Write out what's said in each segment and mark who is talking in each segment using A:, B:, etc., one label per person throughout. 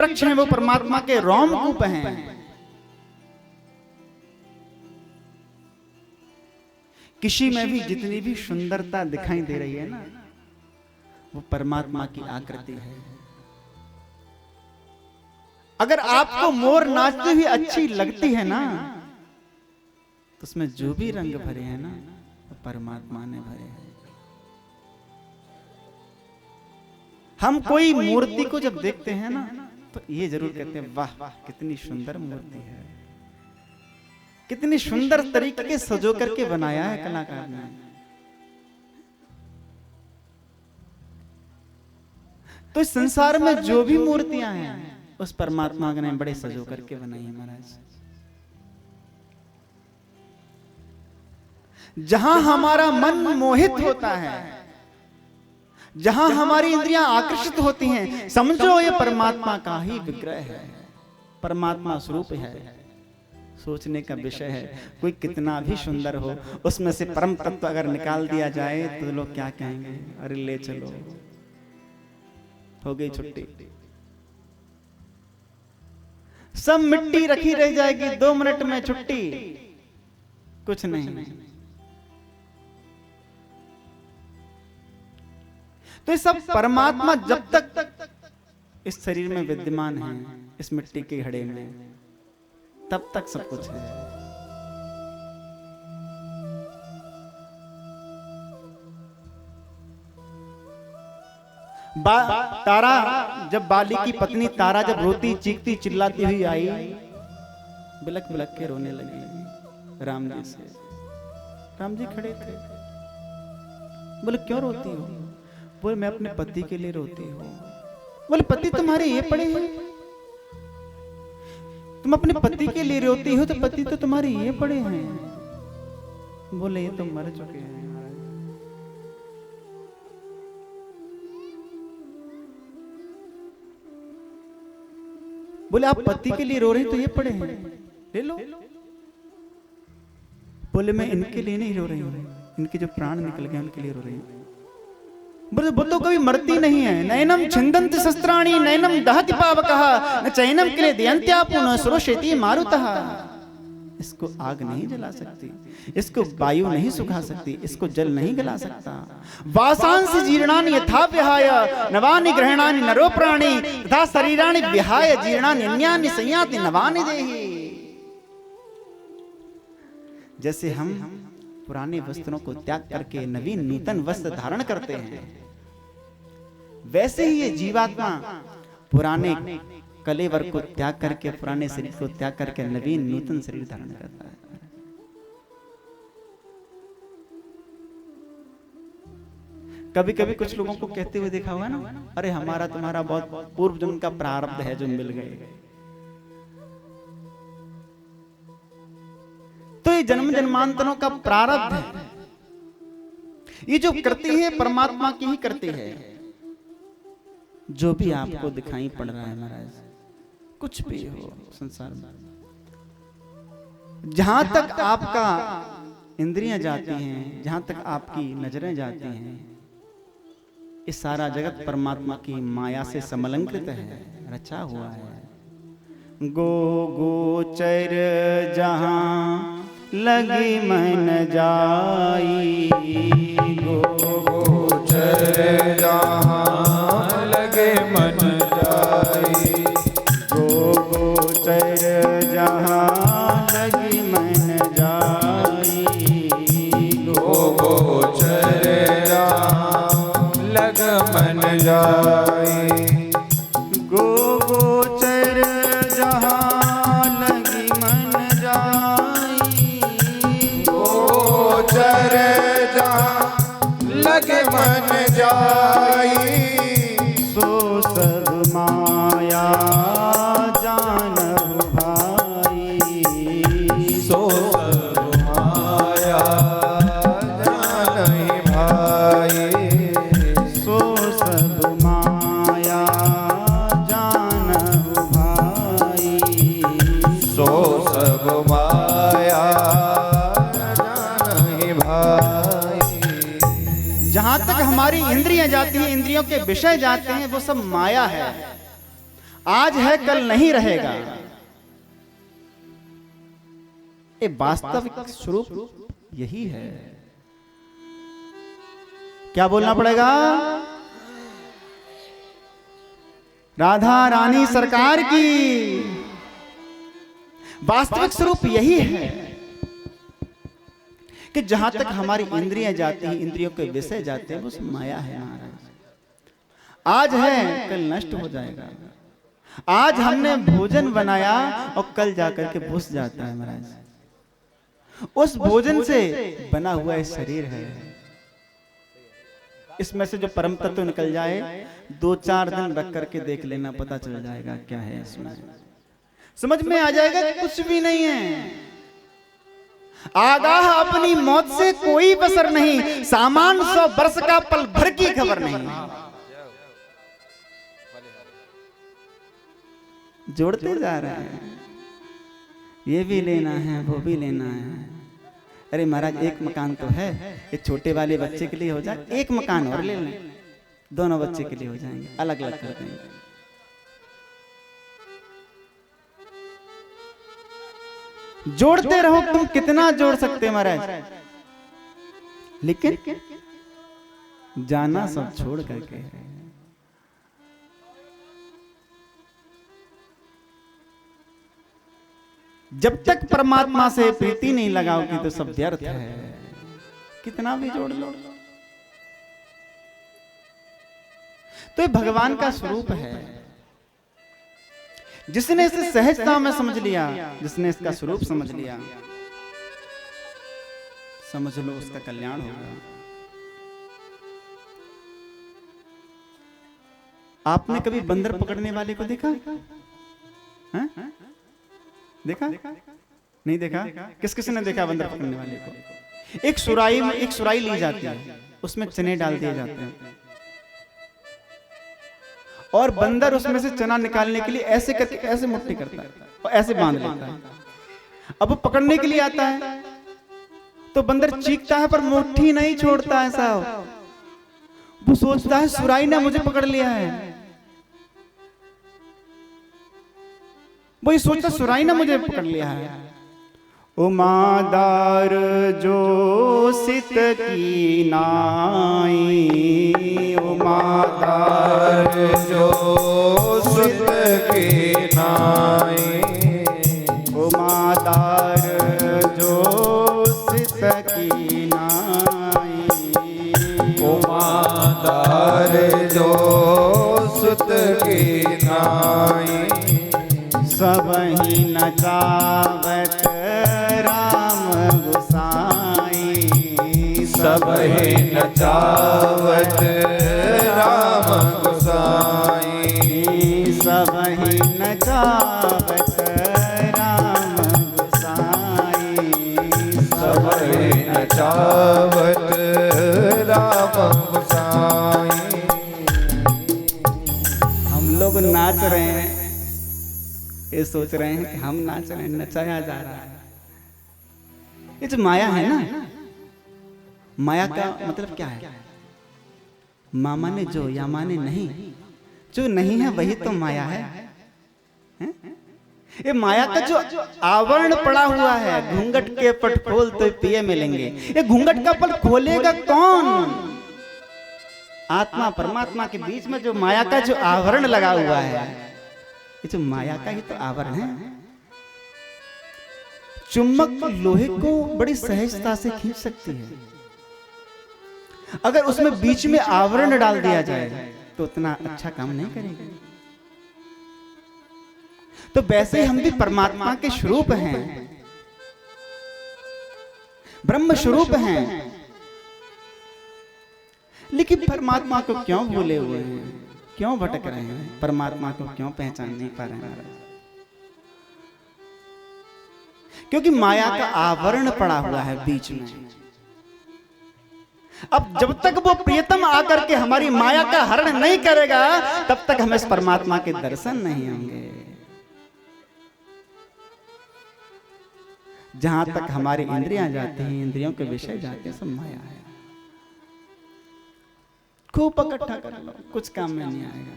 A: वृक्ष हैं वो परमात्मा के रोमकूप हैं। किसी में भी जितनी भी सुंदरता दिखाई दे रही है ना, वो परमात्मा की आकृति है। अगर आपको मोर नाचती हुई अच्छी लगती है ना, तो उसमें जो भी रंग भरे हैं ना, वो परमात्मा ने भरे हैं। हम कोई मूर्ति को जब देखते हैं ना, तो ये जरूर कहते हैं, वाह वाह कितनी सुंदर मूर्ति है, कितनी सुंदर तरीके से सजो करके बनाया है कलाकार ने। तो इस संसार में जो भी मूर्तियां हैं, उस परमात्मा ने बड़े सजो करके बनाई है महाराज। जहां हमारा मन मोहित होता है, जहां हमारी इंद्रियां आकर्षित होती हैं, समझो ये परमात्मा का ही विग्रह है, परमात्मा स्वरूप है। सोचने का विषय है, कोई कितना भी सुंदर हो, उसमें से परम तत्व अगर निकाल दिया जाए तो लोग क्या कहेंगे, अरे ले चलो, हो गई छुट्टी, सब मिट्टी रखी रह जाएगी, 2 मिनट में छुट्टी, कुछ नहीं। तो ये सब परमात्मा जब तक इस शरीर में विद्यमान है, इस मिट्टी के घड़े में, तब तक सब कुछ है। तारा जब, बाली की पत्नी तारा जब रोती चीखती चिल्लाती हुई आई, बिलक बिलक के रोने लगी राम जी से। राम जी खड़े थे, बोले क्यों रोती हो? बोले मैं अपने पति के लिए रोती हूँ। बोले पति तुम्हारे ये पड़े हैं? तुम अपने पति के लिए रोती हो, तो पति तो तुम्हारे ये पड़े हैं। बोले ये तो मर चुके हैं। बोले आप पति के लिए रो रहे हैं तो ये पड़े हैं, ले लो। बोले मैं इनके लिए नहीं रो रही हूँ, इनके जो प्राण निकल गए उनके लिए रो रही हूँ। बोले वो तो कभी मरती नहीं है। नैनम छिंदन्ति शस्त्राणि नैनम दहति पावकः न चैनम किले दयन्त्यापो न सुरोषेति मारुतः। इसको आग नहीं जला सकती, इसको वायु नहीं सुखा सकती, इसको जल नहीं गला सकता। वासांसि जीर्णानि यथा विहाय नवानि ग्रहणानि नरो प्राणी तथा शरीराणि विहाय जीर्णानि अन्यानि संयाति नवानि देहि। जैसे हम पुराने वस्त्रों को त्याग करके नवीन नूतन वस्त्र धारण करते हैं, वैसे ही ये जीवात्मा पुराने कलेवर को त्याग करके, पुराने शरीर को त्याग करके नवीन नूतन शरीर धारण करता है। कभी कभी कुछ लोगों को कहते हुए देखा हुआ ना, अरे हमारा तुम्हारा बहुत पूर्व जन्म का प्रारब्ध है जो मिल गए। तो ये जन्म जन्मांतरों का प्रारब्ध है। ये जो करती है परमात्मा की ही करती है। जो भी आपको दिखाई पड़ रहा है महाराज, कुछ भी हो संसार में, जहां तक आपका इंद्रियां जाती हैं, जहां तक आपकी नजरें जाती हैं, ये सारा जगत परमात्मा की माया से समलंकृत है, रचा हुआ है। गो गोचर जहां लगी मन जाई, गो गोचर जहां लगे मन जाई, गो गोचर जहां लगी मन जाई, गो गोचर जहां लग मन जाई, गो गोचर जहां लगी मन जाई, गोचर जहां लगे मन जाई, सो सब माया जानहु भाई, सो सब माया जानहि भाई, सो सब माया जानहु भाई, सो सब माया जानहि भाई। जहां तक हमारी इंद्रियां जाती हैं, इंद्रियों के विषय जाते हैं, वो सब माया है। आज है कल नहीं रहेगा। ये वास्तविक स्वरूप यही है। क्या बोलना पड़ेगा? राधा रानी सरकार की वास्तविक स्वरूप यही है कि जहां तक हमारी इंद्रियां जाती हैं, इंद्रियों के विषय जाते हैं, वो सब माया है महाराज। आज है कल नष्ट हो जाएगा। आज हमने भोजन बनाया और कल जाकर के बुझ जाता है महाराज। उस भोजन से बना हुआ एक शरीर है, इसमें से जो परम तत्व निकल जाए 2-4 दिन रख करके देख लेना, पता चल जाएगा क्या है इसमें। समझ में आ जाएगा कि कुछ भी नहीं है। आगाह अपनी मौत से कोई बसर नहीं, सामान 100 वर्ष का पल भर की खबर नहीं। जोड़ते जा रहे हैं, ये भी लेना है वो भी लेना है। अरे महाराज एक मकान तो है, एक छोटे वाले बच्चे के लिए हो जाए, एक मकान और ले लें, दोनों बच्चे के लिए हो जाएंगे, अलग अलग कर देंगे। जोड़ते रहो, तुम कितना जोड़ सकते महाराज, लेकिन जाना सब छोड़ करके है। जब तक परमात्मा से प्रीति नहीं लगाओगी तो सब व्यर्थ है, कितना भी जोड़ लो। तो ये भगवान का स्वरूप है। जिसने इसे सहजता में समझ लिया, जिसने इसका स्वरूप समझ लिया, समझ लो उसका कल्याण होगा। आपने कभी बंदर पकड़ने वाले को देखा? है? देखा? नहीं देखा? किस किस ने देखा बंदर पकड़ने वाले को? एक सुराई ली जाती है, उसमें चने डाल दिए जाते हैं और बंदर उसमें से चना निकालने के लिए ऐसे करके ऐसे मुट्ठी करता है और ऐसे बांध लेता है। अब वो पकड़ने के लिए आता है तो बंदर चीखता है पर मुट्ठी नहीं छोड़ता है साहब। वो सोचता है सुराई ने मुझे पकड़ लिया है, वो ये सोचता सुराई ने मुझे पकड़ लिया है। उमादार जो सित की नाई, उमादार जो सित की नाई, उमादार जो सित की नाई,
B: उमादार जो सुत की नाई,
A: सबही नचावत राम गोसाई,
B: सबही नचावत राम गोसाई,
A: सबही नचावत राम गोसाई,
B: सबही नचावत राम गोसाई।
A: हम लोग नाच रहे हैं, ये सोच रहे हैं कि हम नाच रहे हैं, नचाया जा रहा है। ये जो माया है ना, माया का मतलब क्या है? मामा ने जो या माने नहीं, जो नहीं है वही तो माया है। ये माया का जो आवरण पड़ा हुआ है, घूंघट के पट खोल तो पिए मिलेंगे। ये घूंघट का पट खोलेगा कौन? आत्मा परमात्मा के बीच में जो माया का जो आवरण लगा हुआ है, ये जो माया का ही तो आवरण है। चुंबक लोहे को बड़ी सहजता से खींच सकती है, अगर उसमें बीच में आवरण डाल दिया जाए तो उतना अच्छा काम नहीं करेगा। तो वैसे ही हम भी परमात्मा के स्वरूप हैं, ब्रह्म स्वरूप हैं, लेकिन परमात्मा को क्यों भूले हुए हैं, क्यों भटक रहे हैं, परमात्मा को क्यों पहचान नहीं पा रहे हैं? क्योंकि माया का आवरण पड़ा हुआ है बीच में। अब जब तक वो प्रियतम आकर के हमारी माया का हरण नहीं करेगा, तब तक हमें इस परमात्मा के दर्शन नहीं होंगे। जहां तक हमारी इंद्रियां जाती हैं, इंद्रियों के विषय जाते हैं, सब माया है। खूब इकट्ठा कर लो, कुछ काम में नहीं आएगा।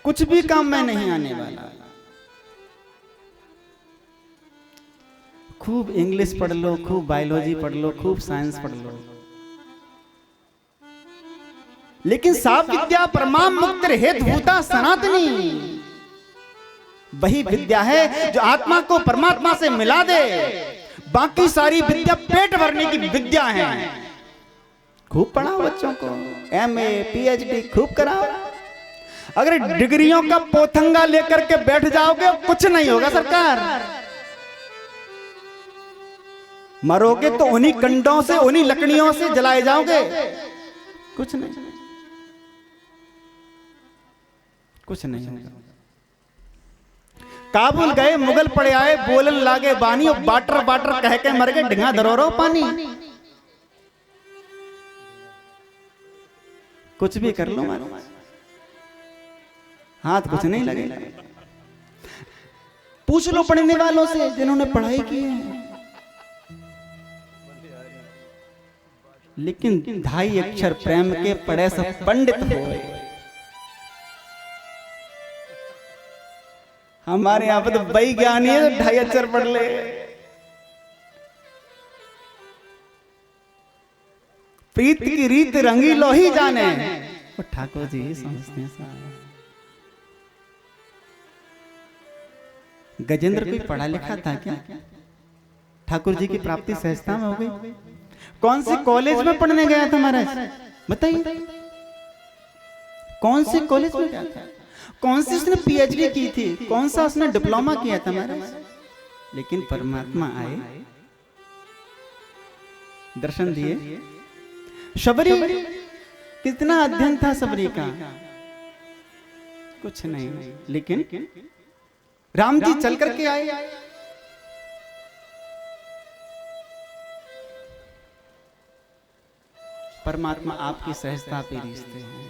A: कुछ भी काम में नहीं आने वाला। खूब इंग्लिश पढ़ लो, खूब बायोलॉजी पढ़ लो, खूब साइंस पढ़ लो, लेकिन सा विद्या परमाम मुक्तिर हेतुभूता सनातनी, वही विद्या है जो आत्मा को परमात्मा से मिला दे। बाकी सारी विद्या पेट भरने की विद्या है। खूब पढ़ाओ बच्चों को, MA PhD खूब कराओ। अगर डिग्रियों का पोथंगा लेकर के बैठ जाओगे कुछ नहीं होगा सरकार। मरोगे तो उन्हीं कंडों से, उन्हीं लकड़ियों से जलाए जाओगे। कुछ नहीं, कुछ नहीं होगा। काबुल गए मुगल पड़े आए, बोलन लागे बानी, और बाटर बाटर कह के मर गए, ढिंगा धरोरो पानी। कुछ भी कर लो मारो, हाथ कुछ नहीं लगेगा। पूछ लो पढ़ने वालों से जिन्होंने पढ़ाई की है, लेकिन 2.5 अक्षर प्रेम के पढ़े सब पंडित हो। हमारे यहां पर तो वैज्ञानी है, 2.5 अक्षर पढ़ ले। प्रीत की रीत रंगी लो ही जाने, वो ठाकुर जी समझते हैं। गजेंद्र कोई पढ़ा लिखा था क्या? ठाकुर जी की प्राप्ति सहजता में हो गई। कौन से कॉलेज में पढ़ने गया था महाराज बताइए? कौन से कॉलेज में गया था? कौन सी उसने PhD की थी? कौन सा उसने डिप्लोमा किया था महाराज? लेकिन परमात्मा आए, दर्शन दिए। शबरी, कितना अध्ययन था शबरी का? कुछ नहीं, लेकिन राम जी चल करके आए। परमात्मा आपकी सहजता पे रिश्ते हैं।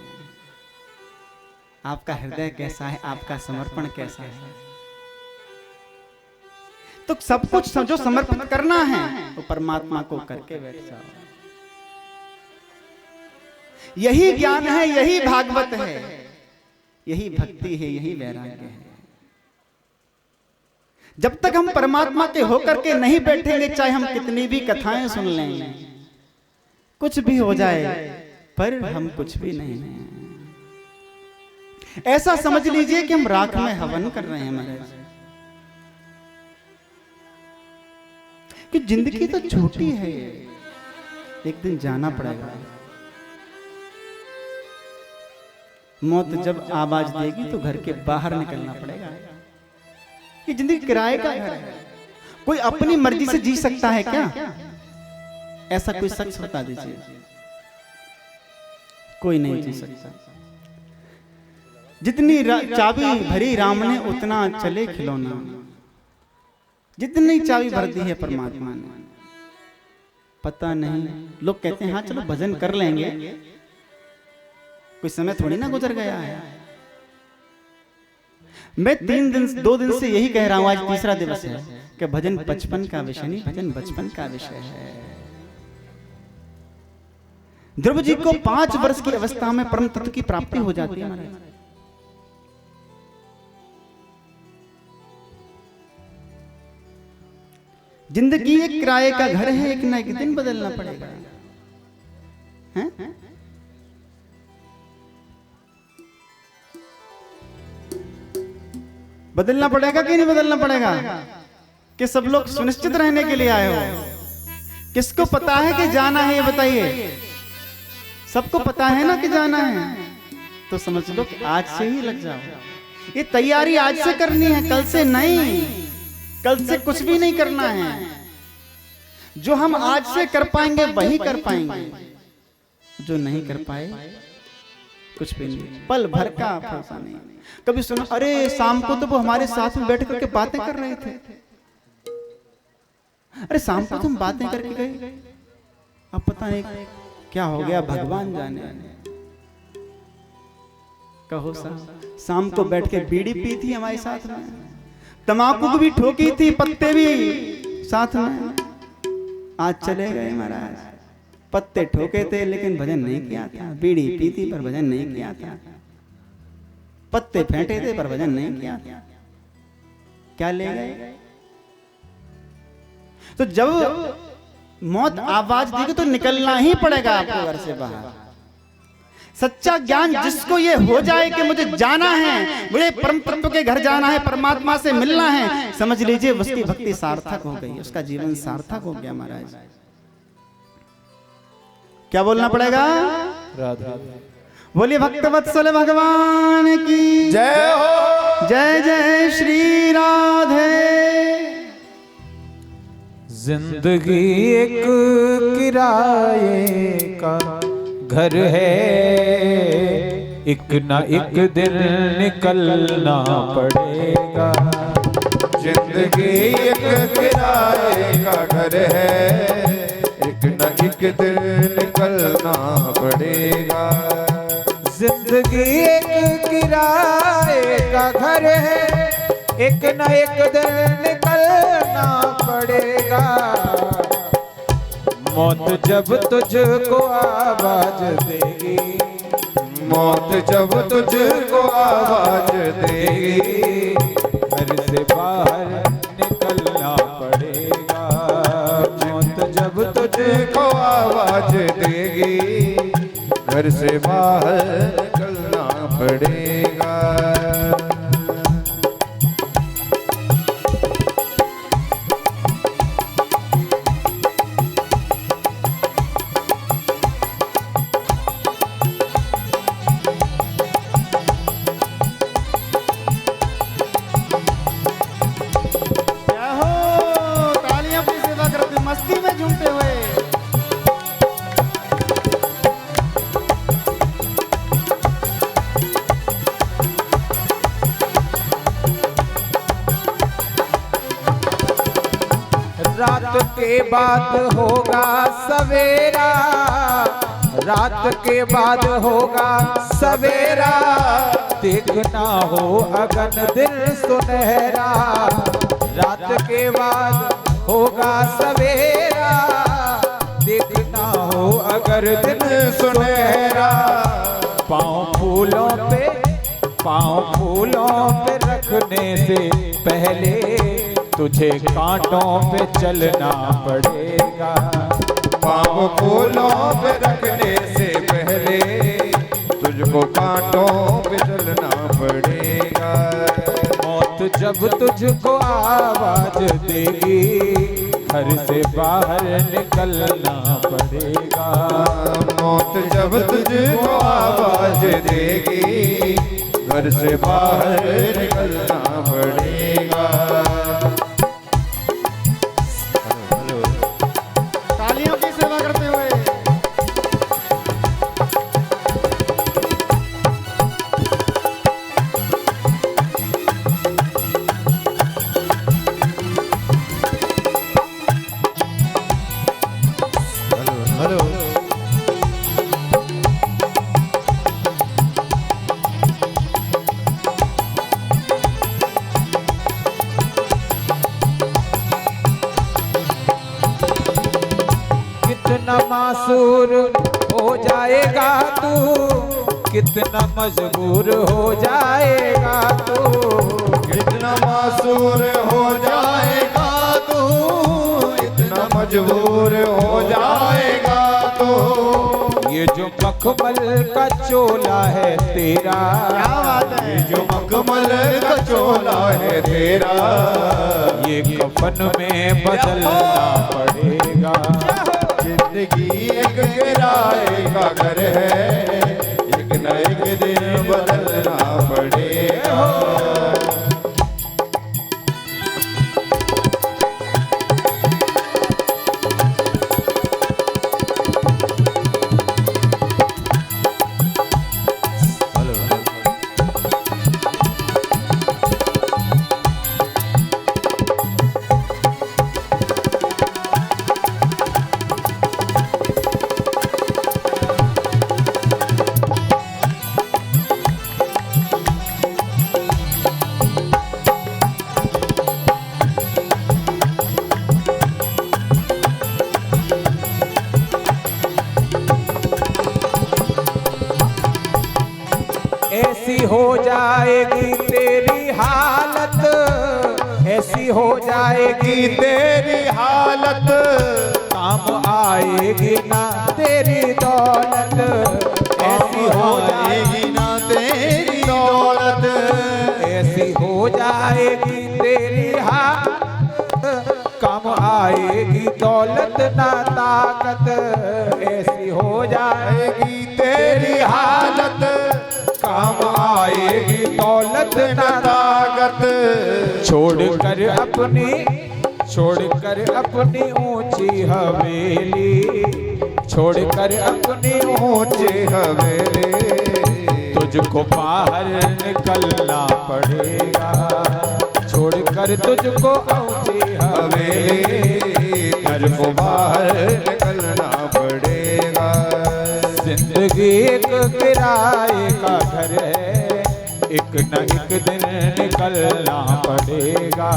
A: आपका हृदय कैसा है, आपका समर्पण कैसा है। तो सब कुछ जो समर्पित करना है वो परमात्मा को करके बैठ जाओ। यही ज्ञान है, यही भागवत है, यही भक्ति है, यही वैराग्य है। जब तक हम परमात्मा के होकर के नहीं बैठेंगे, चाहे हम कितनी भी कथाएं सुन लें, कुछ भी हो जाए, पर हम कुछ भी नहीं हैं। ऐसा समझ लीजिए कि हम राख में हवन कर रहे हैं महाराज। कि जिंदगी तो छोटी है, एक दिन जाना पड़ेगा। मौत जब आवाज देगी तो घर के बाहर निकलना पड़ेगा। ये जिंदगी किराए का घर है। कोई अपनी मर्जी से जी सकता है क्या? ऐसा कोई शख्स बता दीजिए। कोई नहीं जी सकता। जितनी चाबी भरी राम ने उतना चले खिलौना। जितनी चाबी भर दी है परमात्मा ने, पता नहीं। लोग कहते हैं हाँ चलो भजन कर लेंगे, कोई समय थोड़ी ना गुजर गया है। मैं 2 दिन से यही कह रहा हूं, आज तीसरा दिवस है कि भजन बचपन का विषय नहीं, भजन बचपन का विषय है। ध्रुव जी को 5 वर्ष की अवस्था में परम तत्व की प्राप्ति हो जाती है महाराज। जिंदगी एक किराए का घर है, एक ना एक दिन बदलना पड़ेगा। हैं? बदलना पड़ेगा कि नहीं बदलना पड़ेगा? कि सब लोग सुनिश्चित रहने के लिए आए हो? किसको पता है कि जाना है ये बताइए? सबको पता है ना कि जाना है, तो समझ लो कि आज से ही लग जाओ। ये तैयारी आज से करनी है, कल से नहीं। कल से कुछ भी नहीं करना है। जो हम आज से कर पाएंगे वही कर पाएंगे, जो नहीं कर पाए कुछ भी नहीं। पल भर का भरोसा नहीं। कभी सुनो, अरे शाम को तो वो हमारे साथ में बैठ करके बातें कर रहे थे। अरे शाम को तुम बातें करके गए, अब पता नहीं क्या हो गया, भगवान जाने। कहो शाम को बैठ के बीड़ी पी थी हमारे साथ में, तमाकू भी ठोकी थी, पत्ते भी साथ में। आज चले गए महाराज। पत्ते ठोके थे लेकिन भजन नहीं किया था, बीड़ी पी थी पर भजन नहीं किया था। पत्ते फेंटे थे पर भजन नहीं किया था। क्या ले गए? तो जब मौत आवाज देगी तो निकलना ही पड़ेगा आपको घर से बाहर। सच्चा ज्ञान जिसको ये हो जाए कि मुझे जाना है, मुझे परम तत्व के घर जाना है, परमात्मा से मिलना है, समझ लीजिए उसकी भक्ति सार्थक हो गई, उसका जीवन सार्थक हो गया महाराज। क्या बोलना पड़ेगा?
B: राधे
A: बोलिए भक्तवत्सल भगवान की
B: जय हो।
A: जय जय श्री राधे।
B: जिंदगी एक किराए का घर है, एक ना एक दिन निकलना पड़ेगा। जिंदगी एक किराए का घर है, एक ना एक दिन निकलना पड़ेगा। जिंदगी एक किराए का घर है, एक ना एक दिन निकलना पड़ेगा। मौत जब तुझको आवाज देगी, मौत जब तुझको आवाज देगी, घर से बाहर निकलना पड़ेगा। मौत जब तुझको आवाज देगी, घर से बाहर निकलना पड़ेगा। रात के बाद होगा सवेरा, रात के बाद होगा सवेरा, देखना हो अगन दिन सुनहरा। रात के बाद होगा सवेरा, देखना हो अगर दिन सुनहरा। पाँव फूलों पे रखने से पहले तुझे कांटों पे चलना पड़ेगा। पाँव फूलों पे रखने से पहले तुझको कांटों पे चलना पड़ेगा। मौत जब तुझको आवाज देगी, घर से बाहर निकलना पड़ेगा। मौत जब तुझको आवाज देगी, घर से बाहर निकलना पड़ेगा।
A: तालियों की सेवा करते हुए
B: हेलो कितना मासूर हो जाएगा तू, कितना मजबूर हो जाएगा तू, कितना मासूर हो जाएगा तू, इतना मजबूर हो जाएगा तू। ये जो मखमल का चोला है तेरा,
A: क्या बात है?
B: ये जो मखमल का चोला है तेरा, ये कफन में बदलना पड़ेगा। जिंदगी एक किराए का घर है, एक न एक दिन बदलना पड़ेगा। जाएगी तेरी हालत, ऐसी हो जाएगी तेरी हालत, काम आएगी ना तेरी दौलत, ऐसी हो जाएगी ना तेरी दौलत, ऐसी हो जाएगी तेरी हालत, काम आएगी दौलत ना ताकत, ऐसी हो जाएगी तेरी हालत, काम आएगी दौलत ना ताकत। छोड़कर अपनी ऊंची हवेली, छोड़कर अपनी ऊंची हवेली, तुझको बाहर निकलना पड़ेगा, छोड़कर तुझको ऊंची हवेली, घर को बाहर निकलना पड़ेगा। जिंदगी एक किराए का घर है, एक न एक दिन निकलना पड़ेगा।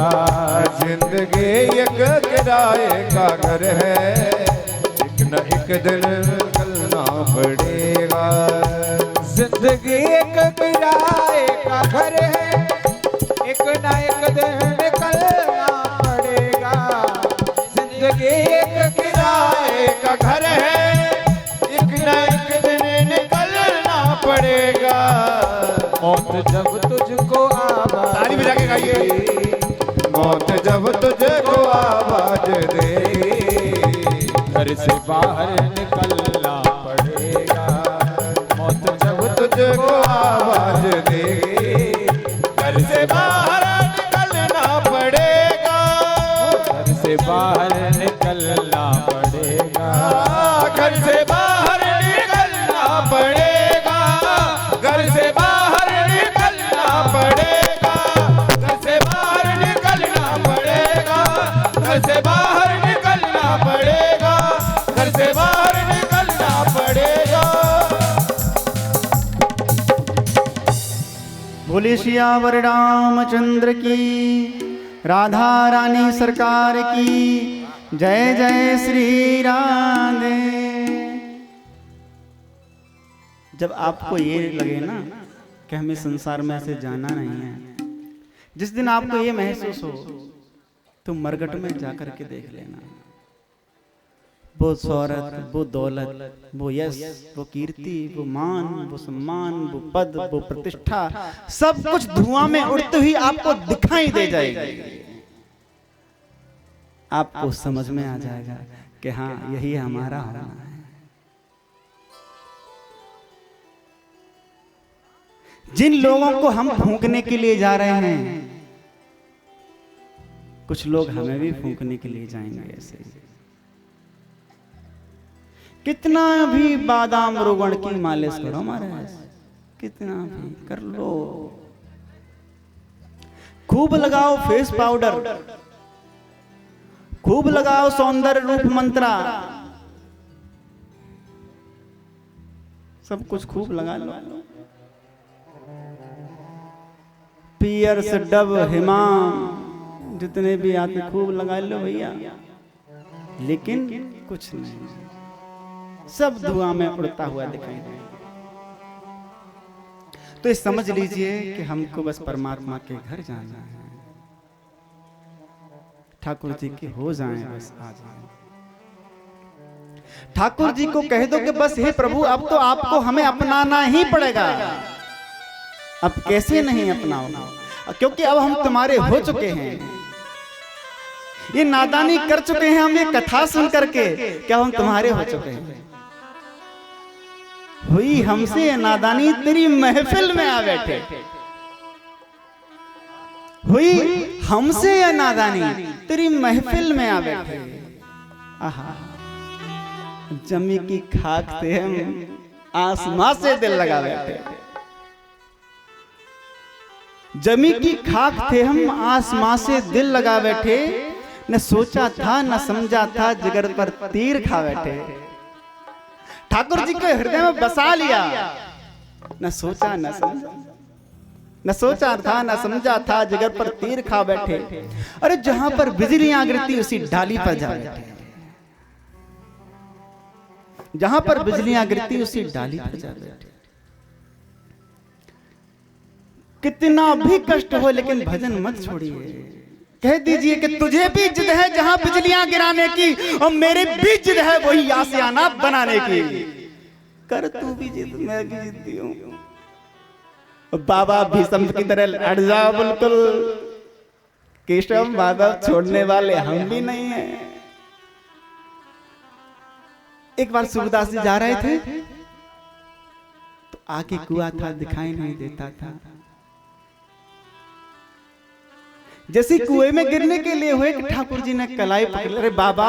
B: जिंदगी एक किराए का घर है, एक न एक दिन निकलना पड़ेगा। जिंदगी एक किराए का घर है, एक न एक दिन निकलना पड़ेगा। जिंदगी एक किराए का घर है, एक न एक दिन निकलना पड़ेगा। मौत जब तुझको आवाज ताली बजा के गाइए, मौत जब तुझको आवाज दे, घर से बाहर निकलना पड़ेगा। मौत जब तुझको आवाज दे, घर से बाहर निकलना पड़ेगा, घर से बाहर निकलना पड़ेगा, घर से बाहर निकलना पड़ेगा, घर से बाहर निकलना पड़ेगा, घर से बाहर निकलना पड़ेगा, घर से बाहर निकलना पड़ेगा, घर से बाहर निकलना पड़ेगा।
A: बोले सियावर रामचंद्र की, राधा रानी सरकार की जय जय श्री राधे। जब आपको ये लगे ना कि हमें संसार में ऐसे जाना नहीं है, जिस दिन आपको ये महसूस हो तो मरघट में जाकर के देख लेना। वो शौहरत, वो दौलत, वो यश, वो कीर्ति, वो मान, वो सम्मान, वो पद, वो प्रतिष्ठा, सब कुछ धुआं में उड़ती हुई आपको दिखाई दे जाएगी। आपको समझ में आ जाएगा कि हाँ यही हमारा होना है। जिन लोगों को हम फूंकने के लिए जा रहे हैं, कुछ लोग हमें भी फूंकने के लिए जाएंगे ऐसे ही। कितना भी बादाम रोगण की मालिश करो महाराज, कितना भी कर लो, खूब लगाओ फेस पाउडर, खूब लगाओ सौंदर्य रूप मंत्रा, सब कुछ खूब लगा लो, पियर्स, डब, हिमाम जितने भी आते खूब लगा लो भैया, लेकिन कुछ नहीं, सब धुआं में उड़ता हुआ दिखाई दे। तो ये समझ लीजिए कि हमको बस परमात्मा के घर जाना है, ठाकुर जी के हो जाएं, बस आ जाएं। ठाकुर जी को कह दो कि बस हे प्रभु अब तो आपको हमें अपनाना ही पड़ेगा, अब कैसे नहीं अपनाओ, क्योंकि अब हम तुम्हारे हो चुके हैं, ये नादानी कर चुके हैं हम, ये कथा सुन करके क्या हम तुम्हारे हो चुके हैं। हुई हमसे ये नादानी तेरी महफिल में आ बैठे, हुई हमसे ये नादानी तेरी महफिल में आ बैठे। आहा, जमी की खाक से हम आसमां से दिल लगा बैठे, जमी की खाक थे हम आसमां से दिल लगा बैठे, न सोचा था न समझा था जिगर पर तीर खा बैठे। ठाकुर जी के हृदय में बसा लिया, न सोचा न समझा, न सोचा था न समझा था जिगर पर तीर खा बैठे। अरे जहां पर बिजलियां गिरती उसी डाली पर जा बैठे, जहां पर बिजलियां गिरती उसी डाली पर जा बैठे। कितना भी कष्ट हो लेकिन भजन मत छोड़िए। कह दीजिए कि तुझे भी जिद है जहां बिजलियां गिराने की, और मेरे भी जिद है वही आशियाना बनाने की। कर तू भी जिद, मैं भी जिद्दी हूं। बाबा भीष्म की तरह अड़ जाओ बिल्कुल। केशव माधव छोड़ने वाले हम भी नहीं हैं। एक बार सूरदास जी जा रहे थे तो आगे कुआं था, दिखाई नहीं देता था। जैसे कुएं में गिरने के लिए हुए कि ठाकुर जी ने कलाई पकड़ ली। अरे बाबा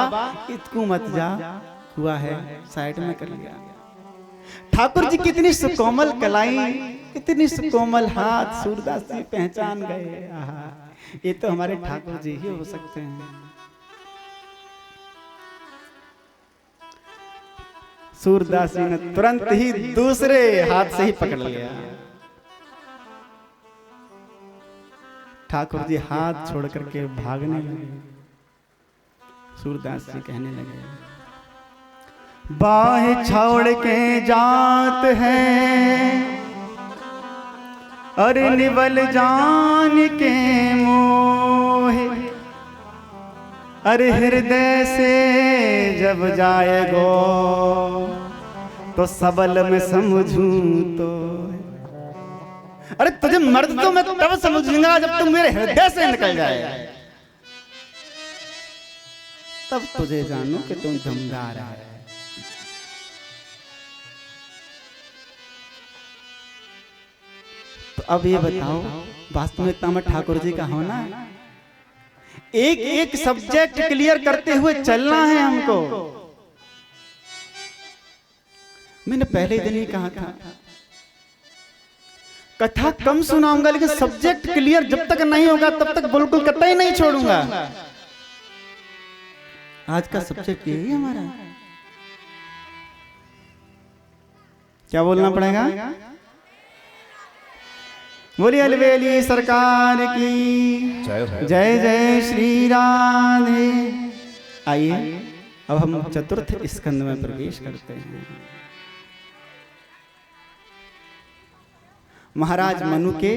A: इतकू मत जा, कुआं है, साइड में कर लिया। ठाकुर जी कितनी सुकोमल कलाई, कितनी सुकोमल हाथ, सूरदास जी पहचान गए। आहा, ये तो हमारे ठाकुर जी ही हो सकते हैं। सूरदास जी ने तुरंत ही दूसरे हाथ से ही पकड़ लिया। ठाकुर जी हाथ छोड़ करके भागने लगे। सूरदास जी कहने लगे, बाहें छोड़ के जात है, अरे निवल जान के मोहे, अरे हृदय से जब जाएगो तो सबल में समझूं तो। अरे तुझे मर्द तो मैं तब समझूंगा जब तुम मेरे हृदय से निकल जाए, तब तुझे जानू कि तुम दमदार है। तो अब ये बताओ, वास्तविकता में ठाकुर जी का होना, एक एक सब्जेक्ट क्लियर करते हुए चलना है हमको। मैंने पहले दिन ही कहा था, कथा कम सुनाऊंगा लेकिन सब्जेक्ट क्लियर जब तक नहीं होगा तब तक बिल्कुल कतई नहीं छोड़ूंगा। आज का सब्जेक्ट यही है हमारा। क्या बोलना पड़ेगा? बोलिए अलवेली सरकार की जय जय श्री राधे। आइए अब हम चतुर्थ स्कंद में प्रवेश करते हैं। महाराज मनु के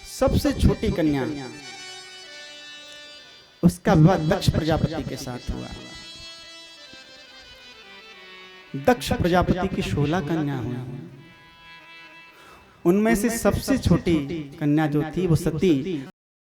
A: सबसे छोटी कन्या, उसका विवाह दक्ष प्रजापति के साथ हुआ। दक्ष प्रजापति की 16 कन्या हुई। उनमें से सबसे छोटी कन्या जो थी वो सती